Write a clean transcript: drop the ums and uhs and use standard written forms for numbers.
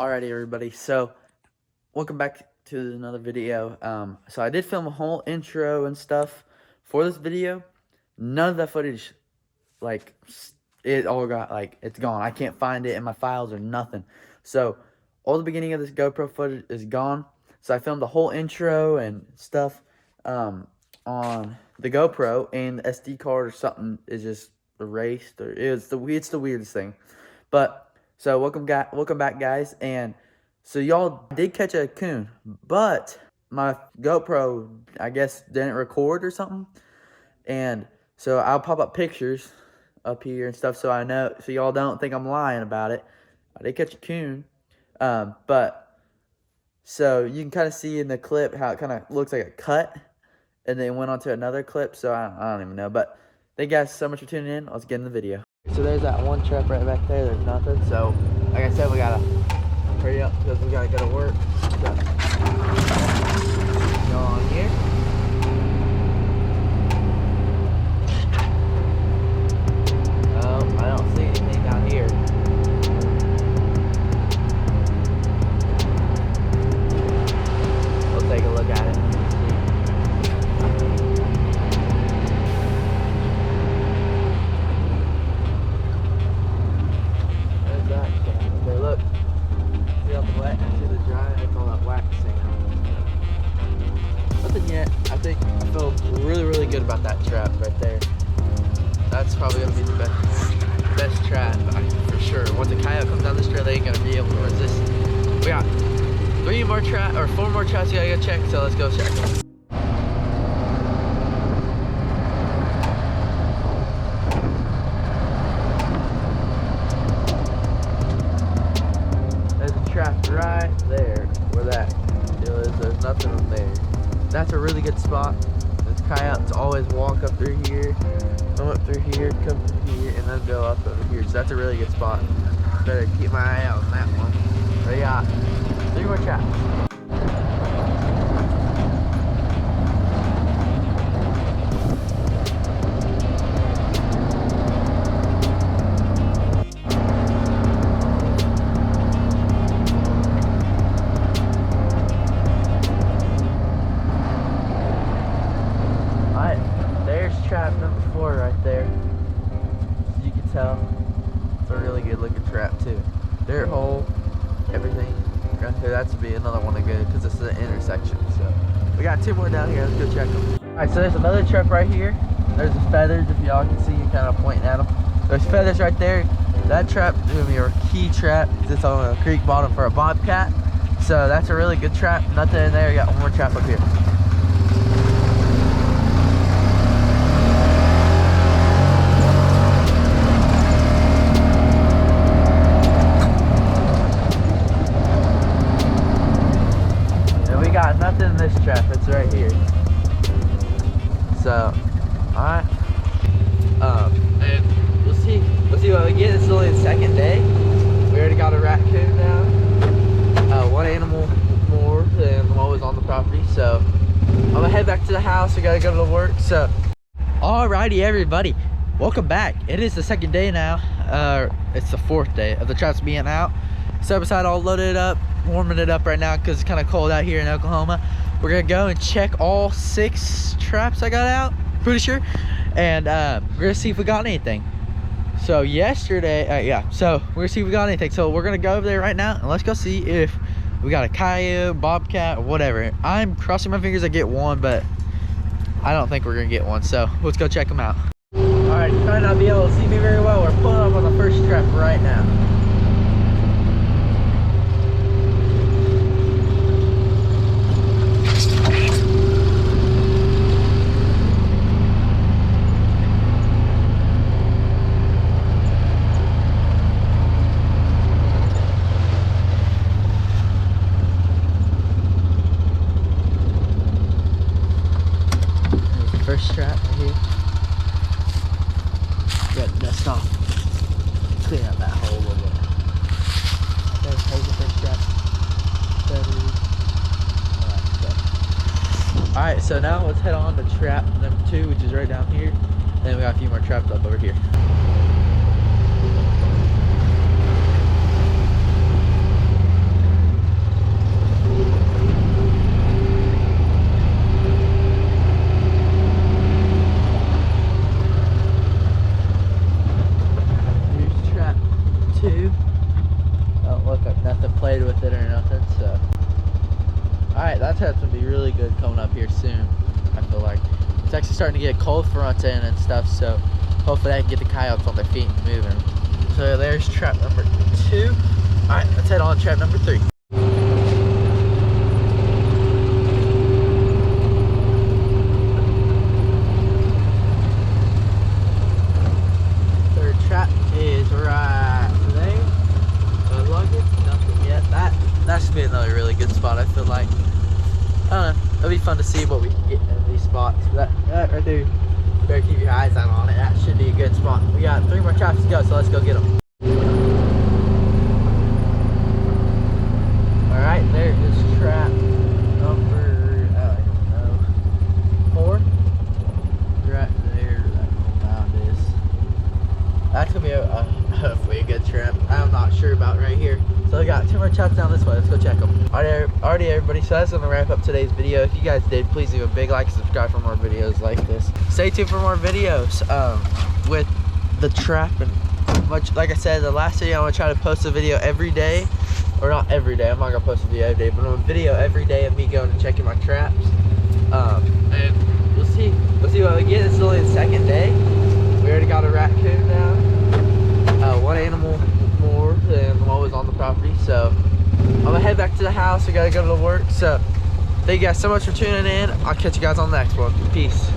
Alrighty, everybody. So, welcome back to another video. So I did film a whole intro and stuff for this video. None of that footage, like, it all got, like, it's gone. I can't find it in my files or nothing. So, all the beginning of this GoPro footage is gone. So I filmed the whole intro and stuff on the GoPro, and the SD card or something is just erased, or it's the weirdest thing. But so welcome back, guys. And so y'all did catch a raccoon, but my GoPro, I guess, didn't record or something. And so I'll pop up pictures up here and stuff, so y'all don't think I'm lying about it. I did catch a coon, but so you can kind of see in the clip how it kind of looks like a cut, and then went on to another clip. So I don't even know. But thank you guys so much for tuning in. Let's get in the video. So there's that one trap right back there. There's nothing. So like I said, we gotta hurry up because we gotta go to work. So, go on here. Oh, I don't see anything down here. We'll take a look at it. I feel really good about that trap right there. That's probably gonna be the best trap for sure. Once a coyote comes down this trail, they ain't gonna be able to resist. We got 4 more traps we gotta go check, so let's go check them. There's a trap right there where that deal is. There's nothing in there. That's a really good spot. Those coyotes always walk up through here, come up through here, come through here, and then go up over here. So that's a really good spot. Better keep my eye out on that one. We got 3 more traps. Trap number 4 right there. As you can tell, it's a really good looking trap too. Dirt hole, everything right there. That's to be another one to go because this is an intersection. So we got 2 more down here. Let's go check them. All right, so there's another trap right here. There's the feathers. If y'all can see, you kind of pointing at them. There's feathers right there. That trap is gonna be our key trap. It's on a creek bottom for a bobcat. So that's a really good trap. Nothing in there. We got 1 more trap up here. Got nothing in this trap. It's right here. So, alright. And we'll see what we get. It's only the 2nd day. We already got a raccoon now. 1 animal more than what was on the property. So, I'm gonna head back to the house. We gotta go to work. So, alrighty, everybody. Welcome back. It is the 2nd day now. It's the 4th day of the traps being out. So beside all loaded up, warming it up right now because it's kind of cold out here in Oklahoma. We're gonna go and check all 6 traps I got out, pretty sure, and we're gonna see if we got anything. So yesterday, so we're gonna see if we got anything. So we're gonna go over there right now and let's go see if we got a coyote, bobcat, or whatever. I'm crossing my fingers I get one, but I don't think we're gonna get one. So let's go check them out. All right, you might not be able to see me very well. We're pulling up on the first trap right now. First trap right here. Got dust off. Clean out that hole a little bit. There's the first trap. Alright, so now let's head on to trap number 2, which is right down here. And then we got a few more traps up over here. nothing played with it or nothing. So, all right, that trap's gonna be really good coming up here soon. I feel like it's actually starting to get cold front in and stuff. So hopefully I can get the coyotes on their feet and moving. So there's trap number 2. All right, let's head on to trap number 3. Third trap is right there. Good looking, nothing yet. That should be another really good spot. I feel like, I don't know, it'll be fun to see what we can get in these spots. That right there, better keep your eyes out on it. That should be a good spot. We got 3 more traps to go, so let's go get them. All right, there is trap number, I don't know, 4. Right there, that mound is. That's gonna be hopefully a good trap. I'm not sure about right here. So we got 2 more traps down this way. Let's go check them. Alrighty, everybody. So that's gonna wrap up today's video. If you guys did, please leave a big like and subscribe for more videos like this. Stay tuned for more videos with the trap and much. Like I said, the last video, I'm gonna try to post a video every day, or not every day. I'm not gonna post a video every day, but a video every day of me going and checking my traps. And we'll see what we get. It's only the 2nd day. We already got a raccoon down. 1 animal more than what was on the property. So I'm gonna head back to the house. We gotta go to work. So thank you guys so much for tuning in. I'll catch you guys on the next one. Peace.